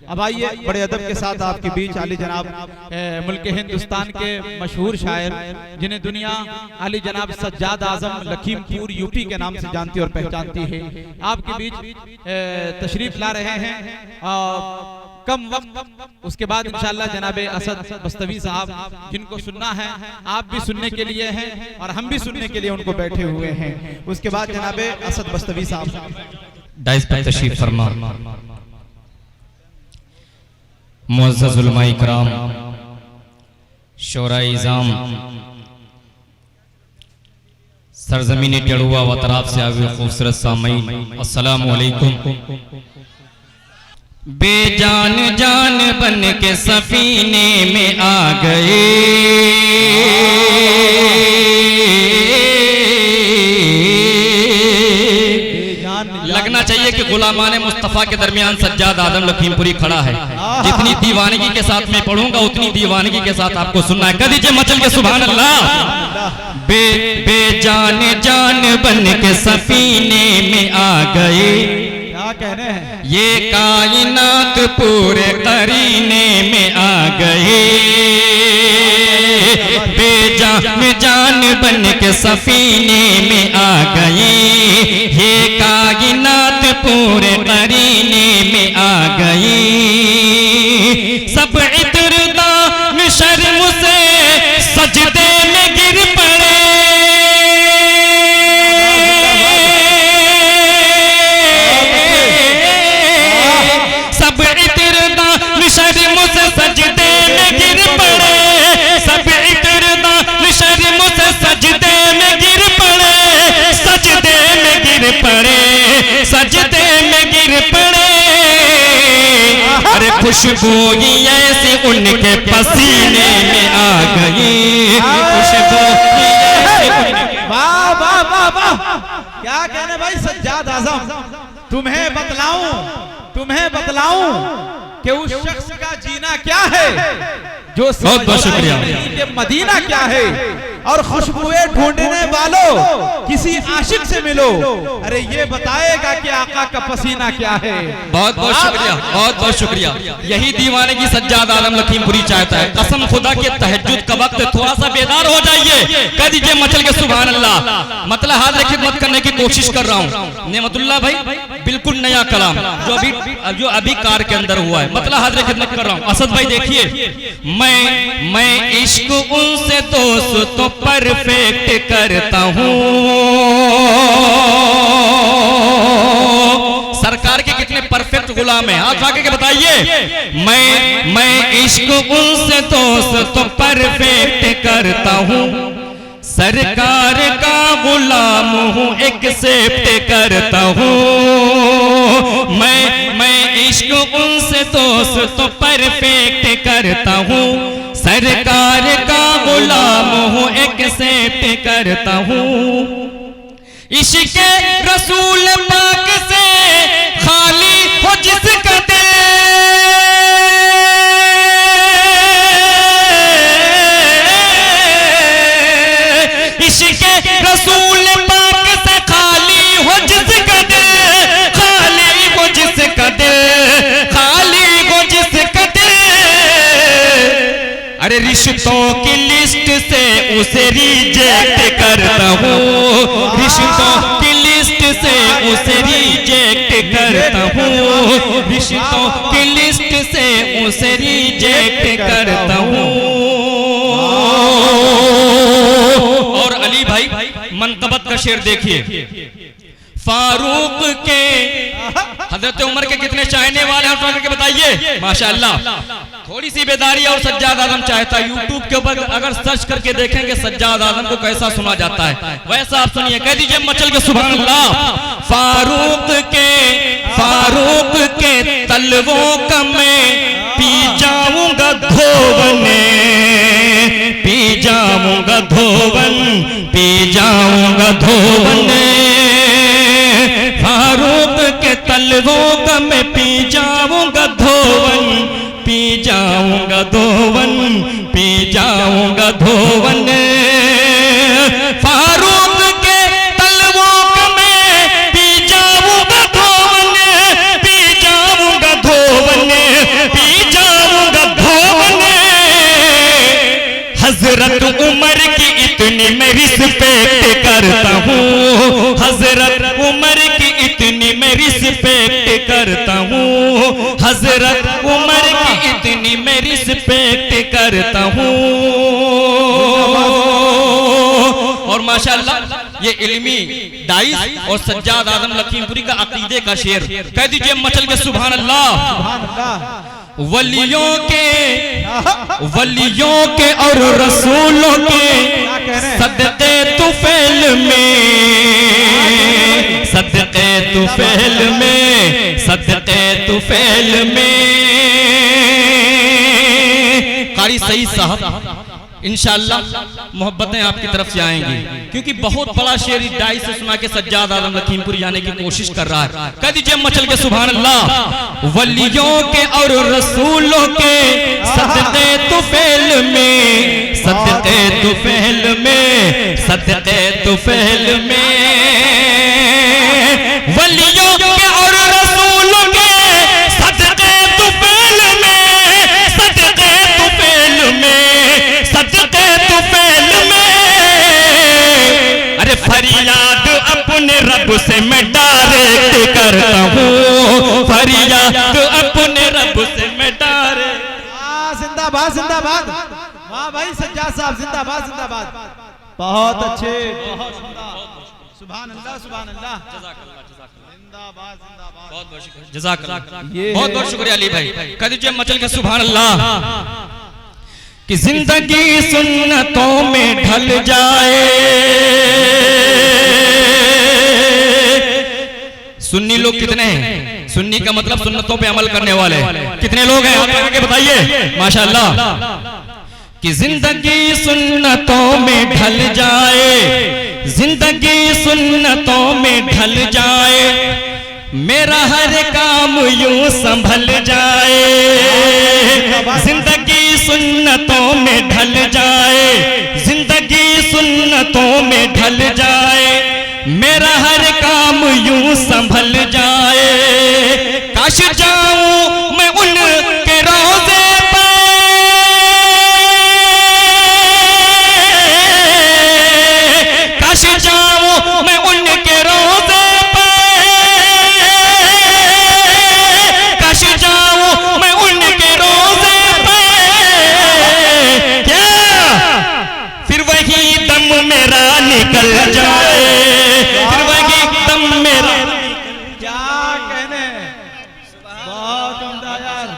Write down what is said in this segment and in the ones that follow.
अब आइए बड़े अदब के साथ आपके बीच आली जनाब मुल्क हिंदुस्तान के मशहूर शायर जिन्हें दुनिया आली जनाब सज्जाद आजम लखीमपुर यूपी के नाम से जानती और पहचानती है, आपके बीच तशरीफ ला रहे हैं। कम वक्त उसके बाद इंशाअल्लाह जनाबे असद बस्तवी साहब जिनको सुनना है, आप भी सुनने के लिए हैं और हम भी सुनने के लिए उनको बैठे हुए हैं। उसके बाद जनाबे असद बस्तवी साहब डाइस पर तशरीफ फरमा। मुअज़्ज़ज़ उलमाए इकराम, शोराए इज़ाम, सरजमीन टेड़ुआ व तराफ से आगे खूबसूरत सामईन, अस्सलामु अलैकुम। बेजान जान बन के सफीने में आ गए, लगना चाहिए कि गुलामाने मुस्तफ़ा के दरमियान सज्जाद आदम लखीमपुरी खड़ा है। जितनी दीवानगी के साथ मैं पढ़ूंगा उतनी दीवानगी के साथ आपको सुनना है। कह दीजिए मचल के सुभान अल्लाह। बेजान जान बन के सफीने में आ गए, क्या कह रहे हैं? ये कायनात पूरे करीने में आ गए। बेजान जान बन के सफीने में आ गए, ये कायनात पूरे करीने में आ गए। सब इतरदा में शर्म से सजदे में गिर पड़े, सब इतरदा में शर्म से सजदे में गिर पड़े, सब इतरदा में शर्म से सजदे में गिर पड़े, सजदे में गिर पड़े, सजदे में गिर पड़े। अरे खुशबू ऐसी उनके पसीने में आ गई, खुशबू वाह वाह वाह वाह, क्या कहने भाई सज्जाद आजम। तुम्हें बतलाऊं कि उस शख्स का जीना क्या है जो बहुत बहुत शुक्रिया। मदीना क्या है, और खुशबुएं ढूंढने वालों किसी आशिक से मिलो, अरे ये बताएगा कि आका का पसीना क्या है। बहुत बहुत शुक्रिया, बहुत बहुत शुक्रिया। यही दीवाने की सज्जाद आलम लखीमपुरी चाहता है। कसम खुदा के तहज्जुद का वक्त थोड़ा सा बेदार हो जाइए, कह दीजिए मचल के सुभान अल्लाह। मतलब हाथ रखिए मत करने की कोशिश कर रहा हूँ। नेमतुल्लाह भाई बिल्कुल नया कलाम जो अभी कार के अंदर हुआ है, मतलब हाथ रखिए मत कर रहा हूँ। असद भाई देखिए, मैं इश्क उनसे दोस्त तो परफेक्ट करता हूँ। सरकार के कितने परफेक्ट गुलाम हैं, हाथ आगे के बताइए। मैं इश्क उनसे दोस्त तो परफेक्ट करता हूँ, सरकार का गुलाम हूँ एक्सेप्ट करता हूँ। मैं इश्क उनसे दोस्त तो परफेक्ट करता हूँ, सरकार का गुलाम हूँ एक्सेप्ट करता हूँ। इश्क़ रसूल पाक से खाली हो जिसका दिल, इश्क़ रसूल पाक से खाली हो जिसका दिल, खाली हो जिसका दिल, खाली हो जिसका दिल। अरे रिश्तों की लिस्ट से उसे रिजेक्ट करता हूँ, रिश्तों की लिस्ट से उसे रिजेक्ट करता हूँ, रिश्तों की लिस्ट से उसे रिजेक्ट करता हूँ। और अली भाई मनकबत का शेर देखिए, फारूक के हजरत उमर के कितने चाहने वाले हैं करके बताइए। माशाअल्लाह, थोड़ी सी बेदारी और सज्जाद आजम चाहता है। यूट्यूब के ऊपर अगर सर्च करके देखेंगे सज्जाद आजम को कैसा सुना जाता है, वैसा आप सुनिए। कह दीजिए मचल के सुभान अल्लाह। फारूक के तलवों का मैं पी जाऊंगा धोवन, पी जाऊंगा धोवन, पी जाऊंगा धोवन। फारूक के तलवों का मैं पी जाऊंगा धोवन, पी जाऊंगा धोवन, पी जाऊंगा धोवन। फारूक के तलवों का मैं पी जाऊंगा धोवन, पी जाऊंगा धोवन। इतनी मैं रिस्पेक्ट करता हूँ, हजरत उमर की इतनी मैं रिस्पेक्ट करता हूँ, हजरत उमर की इतनी मैं रिस्पेक्ट करता हूँ। और माशाअल्लाह ये इल्मी दाइस और सज्जाद आजम लखीमपुरी का अकीदे का शेर कह दीजिए मचल के सुभान अल्लाह। वलियों के और रसूलों के सदक़े तुफैल में, सदक़े तुफैल में, सदक़े तुफैल में। कारी सईद साहब इंशाअल्लाह मोहब्बतें आपकी तरफ से आएंगी, क्योंकि बहुत बड़ा शेर डाई से सुना के सज्जाद आजम लखीमपुरी जाने की कोशिश कर रहा है। कह दीजिए मचल के सुभान अल्लाह। वलियों के और रसूलों के सदक़े तुफैल में, सदक़े तुफैल में, सदक़े तुफैल में। वलियों के और रसूलों के सदक़े तुफैल में, सदक़े तुफैल में, सदक़े तुफैल में। अरे फरियाद अपने रब से मैं डायरेक्ट करता हूँ, फरियाद अपने रब से मैं डायरेक्ट। जिंदाबाद जिंदाबाद, वाह भाई सज्जाद साहब, जिंदाबाद जिंदाबाद, बहुत अच्छे, बहुत सुभान अल्लाह सुभान अल्लाह, जिंदाबाद जिंदाबाद, बहुत बहुत शुक्रिया, जज़ाकल्लाह, बहुत बहुत शुक्रिया अली भाई। कह दीजिए मचल के सुभान अल्लाह। कि जिंदगी सुन्नतों में ढल जाए, सुन्नी लोग कितने हैं? सुन्नी का मतलब सुन्नतों पे अमल करने वाले कितने लोग हैं? आप आगे बताइए माशाअल्लाह। कि जिंदगी सुन्नतों में ढल जाए, जिंदगी सुन्नतों में ढल जाए, मेरा हर काम यूं संभल जाए। जिंदगी सुन्नतों में ढल जाए, जिंदगी सुन्नतों में ढल जाए, मेरा हर काम यूं संभल जाए। काश जाऊं मैं उनके रोज़े पे, काश जाऊं मैं उनके रोज़े पे, काश जाऊं मैं उनके रोज़े पे। क्या फिर वही दम मेरा निकल जाए, फिर वही दम मेरा, क्या कहने, बहुत उम्दा यार,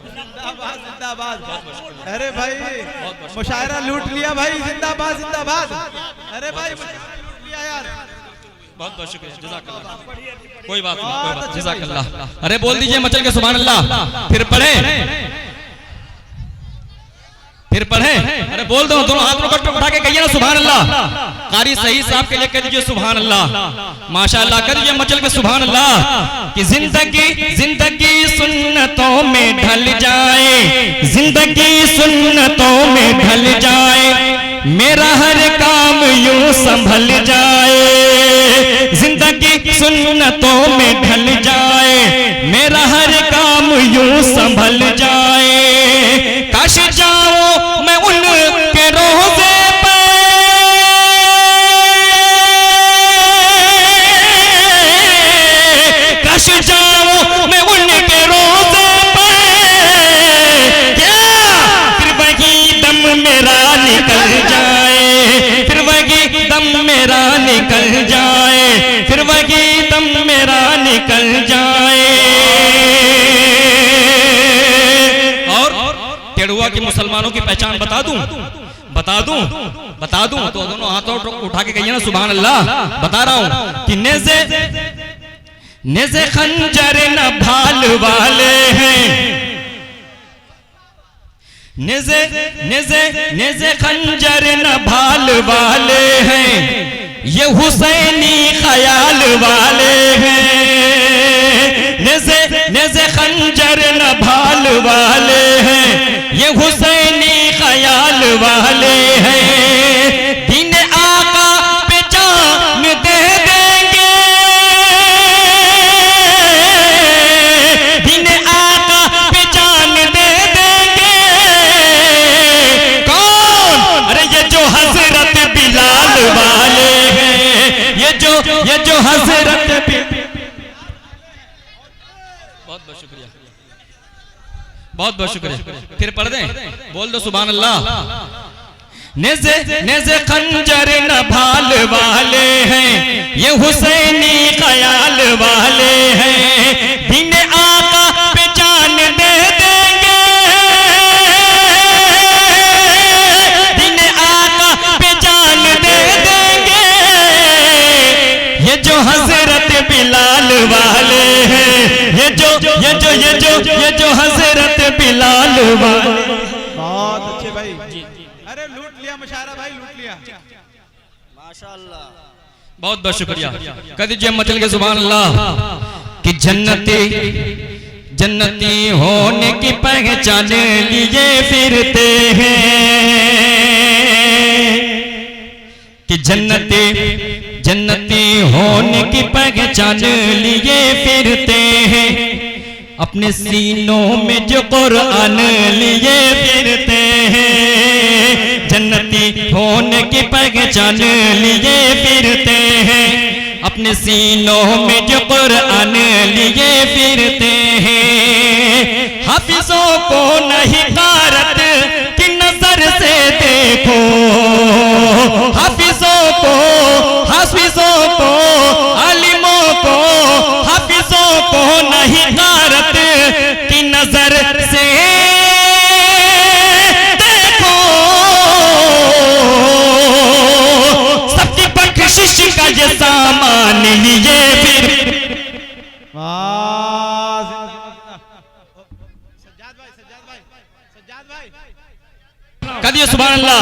जिंदाबाद जिंदाबाद। अरे भाई मुशायरा लूट लिया भाई, जिंदाबाद जिंदाबाद। अरे भाई मुशायरा लूट लिया यार, बहुत बहुत शुक्रिया, जज़ाकल्लाह। कोई बात नहीं, कोई बात, जज़ाकल्लाह। अरे बोल दीजिए मचल के सुभान अल्लाह, फिर पढ़े, फिर पढ़े। अरे बोल दो, दोनों हाथों को उठा के कहिए ना सुभान अल्लाह। कारी सही साहब के लिए कह दीजिए सुभान अल्लाह, माशाअल्लाह। कह दीजिए मचल के सुभान अल्लाह। कि जिंदगी जिंदगी सुन्नतों में ढल जाए, जिंदगी सुन्नतों में ढल जाए, मेरा हर काम यूं संभल जाए। जिंदगी सुन्नतों में ढल जाए, मेरा हर काम यूं संभल जाए। काश जाऊं मैं उनके रोज़े पे, काश जाऊं मैं उनके रोज़े पे। क्या फिर वही दम मेरा निकल जाए, फिर वही दम मेरा निकल जाए, फिर वही दम मेरा निकल जाए। टेढ़ुआ की मुसलमानों की पहचान बता दूं, बता दूं, बता दूं तो दोनों हाथों उठा के कहिए ना सुभान अल्लाह। बता रहा हूं कि नेज़े नेज़े खंजर न भाल वाले हैं, नेज़े नेज़े नेज़े खंजर न भाल वाले हैं, ये हुसैनी ख्याल वाले हैं। नेज़े नेज़े खंजर न भाल वाले हैं, ये हुसैनी ख्याल वाले हैं। दीन आका पे जान दे देंगे, दीन आका पे जान दे देंगे। कौन? अरे ये जो हजरत बहुत बहुत शुक्रिया, बहुत बहुत शुक्रिया। फिर पढ़ दें, बोल दो सुभान अल्लाह। नेज़े नेज़े खंजर न भाल वाले हैं, ये हुसैनी ख्याल वाले हैं। दिन आका पे जान दे देंगे, दिन आका पे जान दे देंगे। ये जो हजरत बिलाल वाले हैं, ये जो हजरत बिलाल वाले। बहुत अच्छे भाई, अरे लूट लिया मुशायरा भाई, लूट लिया, माशाअल्लाह। बहुत बहुत शुक्रिया। कह दीजिए मचल के सुभान अल्लाह। कि जन्नती होने की पहचान लिए फिरते हैं, कि जन्नती होने की पहचान लिए फिरते हैं। अपने सीनों में जो कुरान लिए फिरते हैं, जन्नती होने की पहचान लिए फिरते हैं। अपने सीनों में जो कुरान लिए फिरते हैं। हाफिजों को नहीं कारत की नजर से देखो, हाफिजों को आलिमों को, हाफिजों को नहीं कारत की नजर से देखो। सबकी बख्शिश का ये सामान लिए फिर। कदिए सुभान अल्लाह।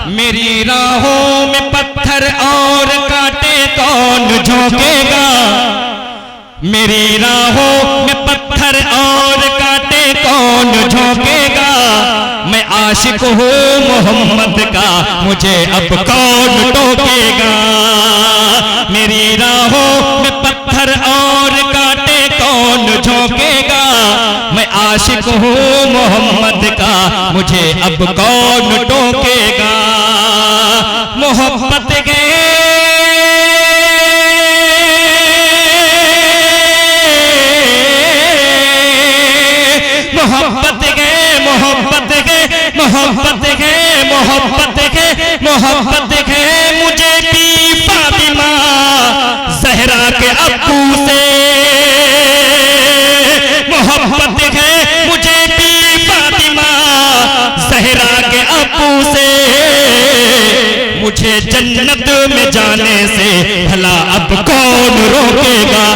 मेरी राहों में पत्थर और कांटे कौन झोंकेगा, मेरी राहों में पत्थर और कांटे कौन झोंकेगा। मैं आशिक हूँ मोहम्मद का, मुझे अब कौन टोकेगा। मेरी राहों में पत्थर और कांटे कौन झोंकेगा। मैं आशिक हूँ मोहम्मद का, मुझे अब कौन टोकेगा। मोहब्बत के मोहब्बत है मुझे भी फातिमा ज़हरा के अब्बू से। मोहब्बत है मुझे भी फातिमा ज़हरा के अब्बू से। मुझे जन्नत में जाने से भला अब कौन रोकेगा।